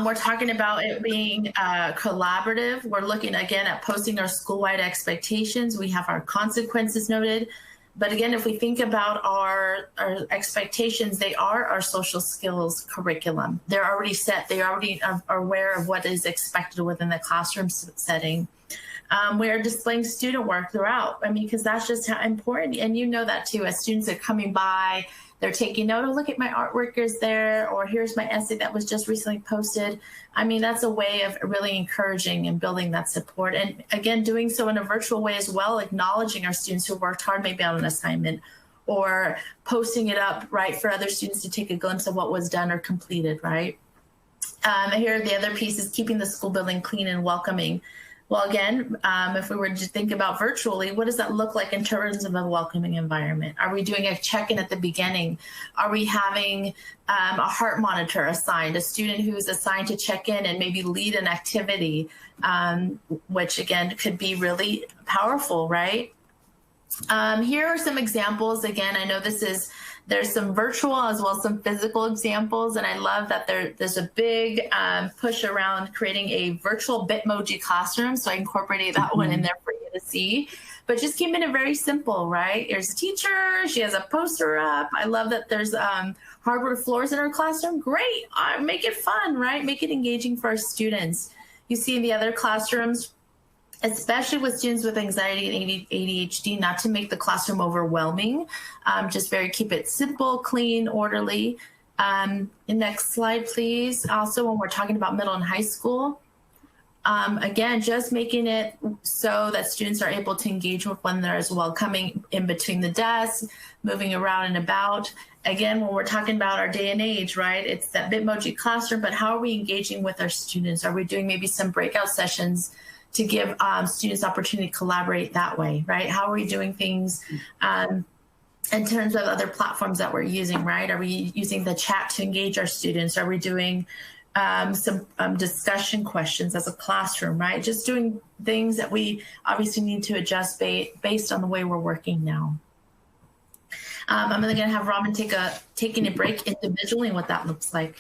We're talking about it being collaborative. We're looking again at posting our school-wide expectations. We have our consequences noted. But again, if we think about our expectations, they are our social skills curriculum. They're already set. They already are aware of what is expected within the classroom setting. We are displaying student work throughout. I mean, because that's just how important. And you know that too, as students are coming by, they're taking note, oh, look at my artwork is there, or here's my essay that was just recently posted. I mean, that's a way of really encouraging and building that support. And again, doing so in a virtual way as well, acknowledging our students who worked hard maybe on an assignment, or posting it up, right, for other students to take a glimpse of what was done or completed, right? Here, the other piece is keeping the school building clean and welcoming. Well, again, if we were to think about virtually, what does that look like in terms of a welcoming environment? Are we doing a check-in at the beginning? Are we having a heart monitor assigned, a student who's assigned to check in and maybe lead an activity, which again could be really powerful, right? Here are some examples. Again, I know there's some virtual as well as some physical examples, and I love that there's a big push around creating a virtual Bitmoji classroom, so I incorporated that one in there for you to see. But just keeping it very simple, right? There's a teacher, she has a poster up. I love that there's hardwood floors in her classroom. Great, make it fun, right? Make it engaging for our students. You see in the other classrooms, especially with students with anxiety and ADHD, not to make the classroom overwhelming, just keep it simple, clean, orderly. Next slide, please. Also, when we're talking about middle and high school, again, just making it so that students are able to engage with one another as well, coming in between the desks, moving around and about. Again, when we're talking about our day and age, right, it's that Bitmoji classroom, but how are we engaging with our students? Are we doing maybe some breakout sessions to give students opportunity to collaborate that way, right? How are we doing things in terms of other platforms that we're using, right? Are we using the chat to engage our students? Are we doing some discussion questions as a classroom, right? Just doing things that we obviously need to adjust based on the way we're working now. I'm going to have Robin taking a break individually and what that looks like.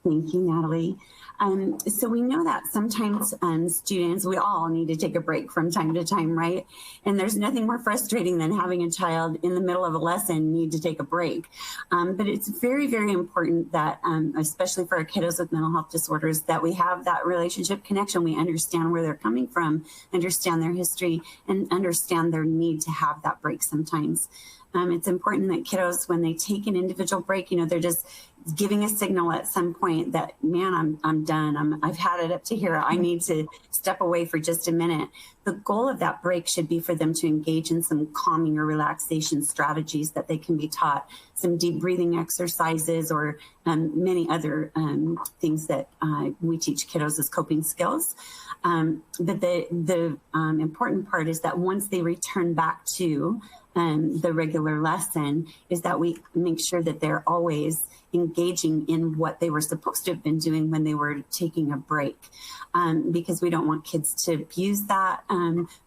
Thank you, Natalie. So we know that sometimes students, we all need to take a break from time to time, right? And there's nothing more frustrating than having a child in the middle of a lesson need to take a break. But it's very, very important that, especially for our kiddos with mental health disorders, that we have that relationship connection. We understand where they're coming from, understand their history, and understand their need to have that break sometimes. It's important that kiddos, when they take an individual break, they're just giving a signal at some point that, man, I'm done. I've had it up to here. I need to step away for just a minute. The goal of that break should be for them to engage in some calming or relaxation strategies that they can be taught, some deep breathing exercises, or many other things that we teach kiddos as coping skills. But the important part is that once they return back to the regular lesson, is that we make sure that they're always engaging in what they were supposed to have been doing when they were taking a break, because we don't want kids to abuse that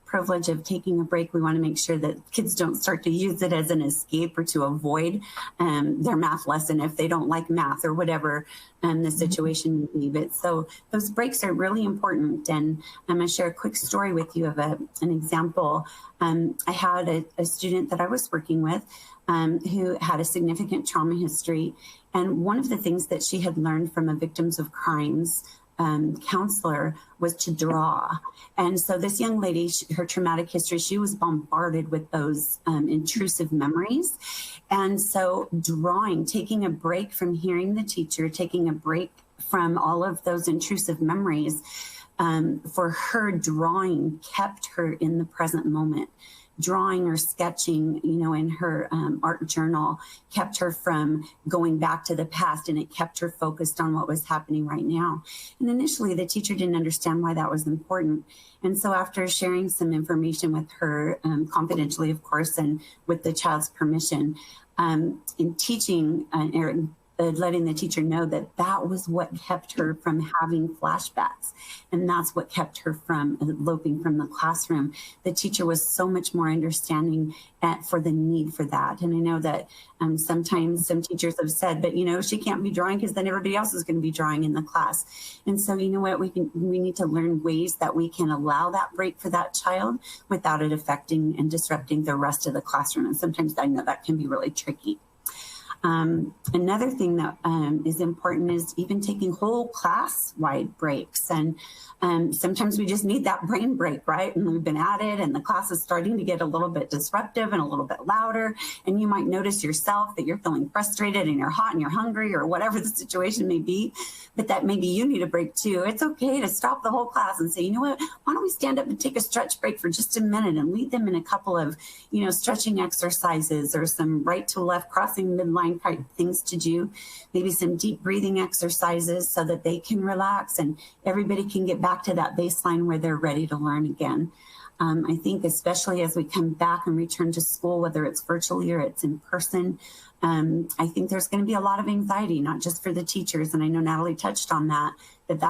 privilege of taking a break. We want to make sure that kids don't start to use it as an escape or to avoid their math lesson if they don't like math or whatever the situation may be. But so those breaks are really important. And I'm going to share a quick story with you of an example. I had a student that I was working with who had a significant trauma history. And one of the things that she had learned from a victims of crimes counselor was to draw. And so this young lady, her traumatic history, she was bombarded with those intrusive memories. And so drawing, taking a break from hearing the teacher, taking a break from all of those intrusive memories, for her, drawing kept her in the present moment. drawing or sketching, in her art journal kept her from going back to the past, and it kept her focused on what was happening right now. And initially, the teacher didn't understand why that was important. And so after sharing some information with her, confidentially, of course, and with the child's permission, in teaching letting the teacher know that that was what kept her from having flashbacks. And that's what kept her from eloping from the classroom. The teacher was so much more understanding for the need for that. And I know that sometimes some teachers have said, but, she can't be drawing because then everybody else is going to be drawing in the class. And so, you know what, we need to learn ways that we can allow that break for that child without it affecting and disrupting the rest of the classroom. And sometimes I know that can be really tricky. Another thing that is important is even taking whole class-wide breaks. And sometimes we just need that brain break, right? And we've been at it, and the class is starting to get a little bit disruptive and a little bit louder. And you might notice yourself that you're feeling frustrated and you're hot and you're hungry or whatever the situation may be, but that maybe you need a break too. It's okay to stop the whole class and say, you know what, why don't we stand up and take a stretch break for just a minute and lead them in a couple of, stretching exercises or some right to left crossing midline type things to do, maybe some deep breathing exercises so that they can relax and everybody can get back to that baseline where they're ready to learn again. I think especially as we come back and return to school, whether it's virtually or it's in person, I think there's going to be a lot of anxiety, not just for the teachers. And I know Natalie touched on that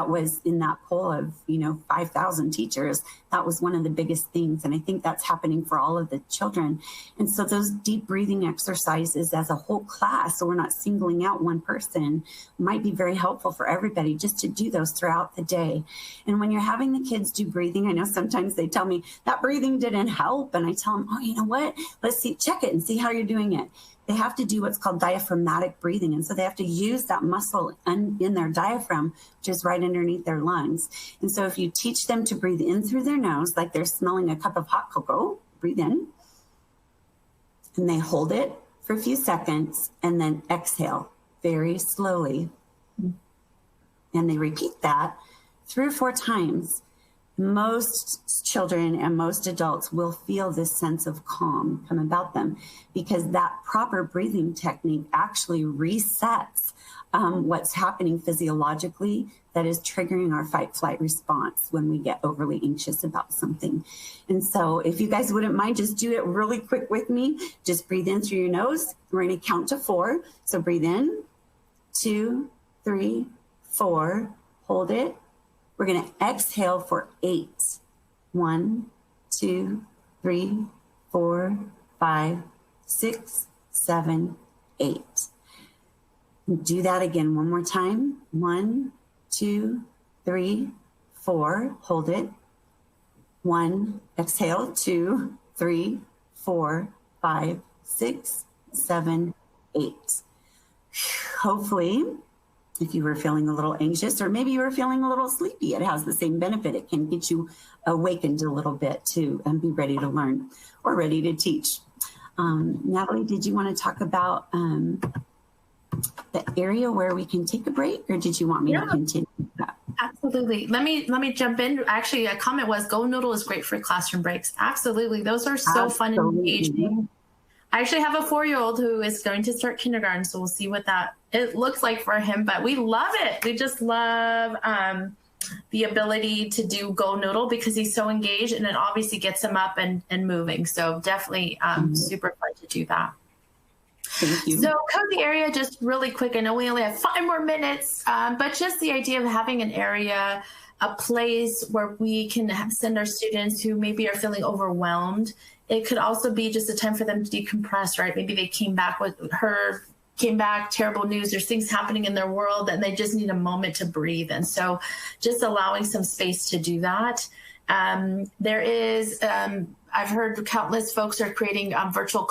was in that poll of, 5,000 teachers. That was one of the biggest things. And I think that's happening for all of the children. And so those deep breathing exercises as a whole class, so we're not singling out one person, might be very helpful for everybody just to do those throughout the day. And when you're having the kids do breathing, I know sometimes they tell me that breathing didn't help. And I tell them, oh, you know what? Let's check it and see how you're doing it. They have to do what's called diaphragmatic breathing. And so they have to use that muscle in their diaphragm, which is right underneath their lungs. And so if you teach them to breathe in through their nose, like they're smelling a cup of hot cocoa, breathe in, and they hold it for a few seconds and then exhale very slowly. And they repeat that 3 or 4 times. Most children and most adults will feel this sense of calm come about them because that proper breathing technique actually resets what's happening physiologically that is triggering our fight-flight response when we get overly anxious about something. And so if you guys wouldn't mind, just do it really quick with me. Just breathe in through your nose. We're going to count to 4. So breathe in, 2, 3, 4, hold it. We're going to exhale for 8. 1, 2, 3, 4, 5, 6, 7, 8. Do that again one more time. 1, 2, 3, 4. Hold it. 1, exhale. 2, 3, 4, 5, 6, 7, 8. Hopefully, if you were feeling a little anxious or maybe you were feeling a little sleepy, it has the same benefit. It can get you awakened a little bit to be ready to learn or ready to teach. Natalie, did you want to talk about the area where we can take a break, or did you want me to continue that? Absolutely. Let me jump in. Actually, a comment was Go Noodle is great for classroom breaks. Absolutely. Those are so fun and engaging. I actually have a 4-year-old who is going to start kindergarten, so we'll see what it looks like for him, but we love it. We just love the ability to do Go Noodle because he's so engaged, and it obviously gets him up and moving. So definitely super fun to do that. Thank you. So cozy area, just really quick. I know we only have 5 more minutes, but just the idea of having an area, a place where we can send our students who maybe are feeling overwhelmed. It could also be just a time for them to decompress, right? Maybe they came back, terrible news, there's things happening in their world and they just need a moment to breathe. And so just allowing some space to do that. There is, I've heard countless folks are creating virtual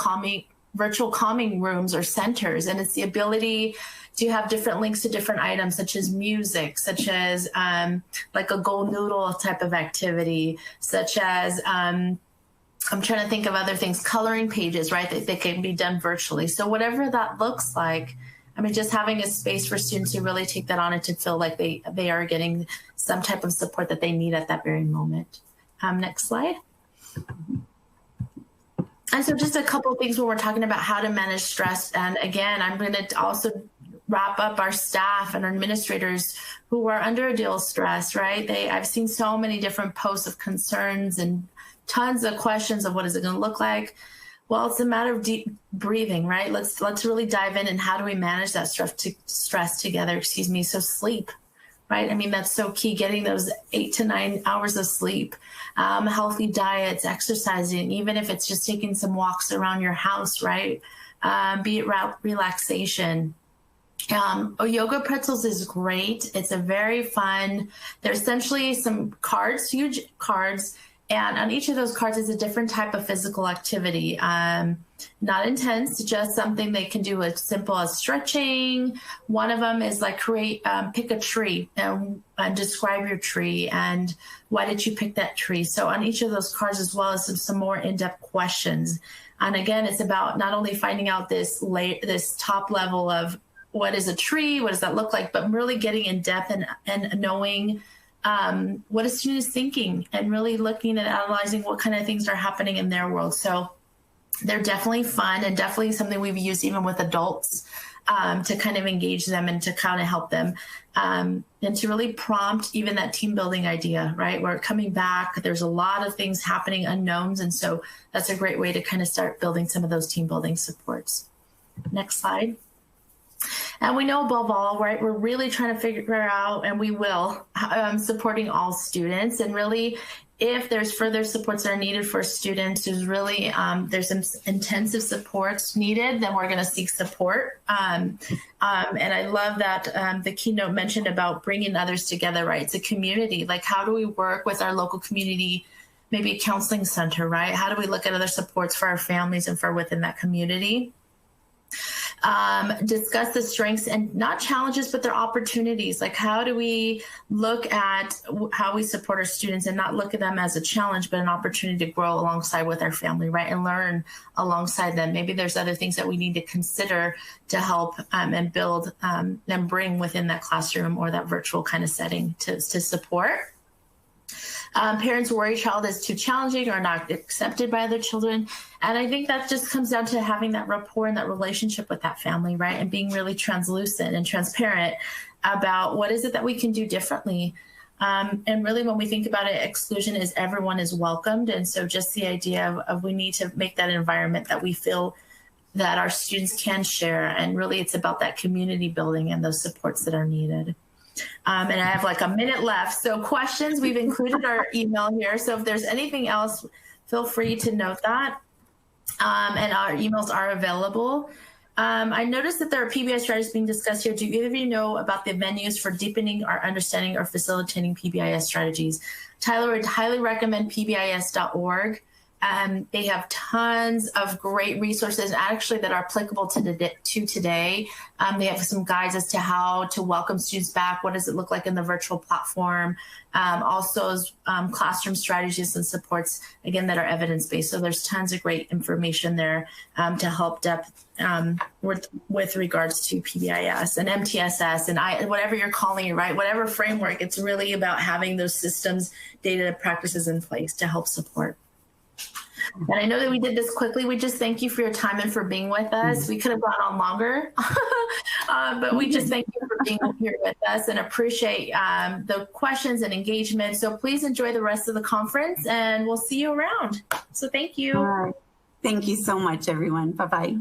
calming rooms or centers, and it's the ability to have different links to different items, such as music, such as like a Go Noodle type of activity, such as I'm trying to think of other things, coloring pages, right? They can be done virtually. So whatever that looks like, I mean, just having a space for students to really take that on and to feel like they are getting some type of support that they need at that very moment. Next slide. And so just a couple of things when we're talking about how to manage stress. And again, I'm going to also wrap up our staff and our administrators who are under a deal of stress, right? I've seen so many different posts of concerns and tons of questions of what is it going to look like. Well, it's a matter of deep breathing, right? Let's really dive in and how do we manage that stress together, So sleep, right? I mean, that's so key, getting those 8 to 9 hours of sleep, healthy diets, exercising, even if it's just taking some walks around your house, right? Be it relaxation. Yoga pretzels is great. It's a very fun, they're essentially some cards, huge cards. And on each of those cards is a different type of physical activity. Not intense, just something they can do as simple as stretching. One of them is like pick a tree and describe your tree and why did you pick that tree? So on each of those cards, as well as some more in-depth questions. And again, it's about not only finding out this top level of what is a tree, what does that look like, but really getting in depth and knowing what a student is thinking and really looking and analyzing what kind of things are happening in their world. So they're definitely fun and definitely something we've used even with adults to kind of engage them and to kind of help them and to really prompt even that team building idea, right? We're coming back, there's a lot of things happening, unknowns. And so that's a great way to kind of start building some of those team building supports. Next slide. And we know above all, right, we're really trying to figure out, and we will, supporting all students. And really, if there's further supports that are needed for students, there's some intensive supports needed, then we're going to seek support. And I love that the keynote mentioned about bringing others together, right? It's a community. Like, how do we work with our local community, maybe a counseling center, right? How do we look at other supports for our families and for within that community? Discuss the strengths and not challenges, but their opportunities. Like, how do we look at how we support our students and not look at them as a challenge, but an opportunity to grow alongside with our family, right? And learn alongside them. Maybe there's other things that we need to consider to help and build and bring within that classroom or that virtual kind of setting to support. Parents worry child is too challenging or not accepted by other children. And I think that just comes down to having that rapport and that relationship with that family, right? And being really translucent and transparent about what is it that we can do differently. And really, when we think about it, exclusion is everyone is welcomed. And so just the idea of we need to make that environment that we feel that our students can share. And really, it's about that community building and those supports that are needed. And I have like a minute left. So questions, we've included our email here. So if there's anything else, feel free to note that. And our emails are available. I noticed that there are PBI strategies being discussed here. Do either of you know about the venues for deepening our understanding or facilitating PBIS strategies? Tyler would highly recommend pbis.org. They have tons of great resources actually that are applicable to today. They have some guides as to how to welcome students back. What does it look like in the virtual platform? Also classroom strategies and supports, again, that are evidence-based. So there's tons of great information there to help depth with regards to PBIS and MTSS and whatever you're calling it, right? Whatever framework, it's really about having those systems, data, practices in place to help support. And I know that we did this quickly. We just thank you for your time and for being with us. We could have gone on longer, but we just thank you for being here with us and appreciate the questions and engagement. So please enjoy the rest of the conference and we'll see you around. So thank you. Thank you so much, everyone. Bye-bye.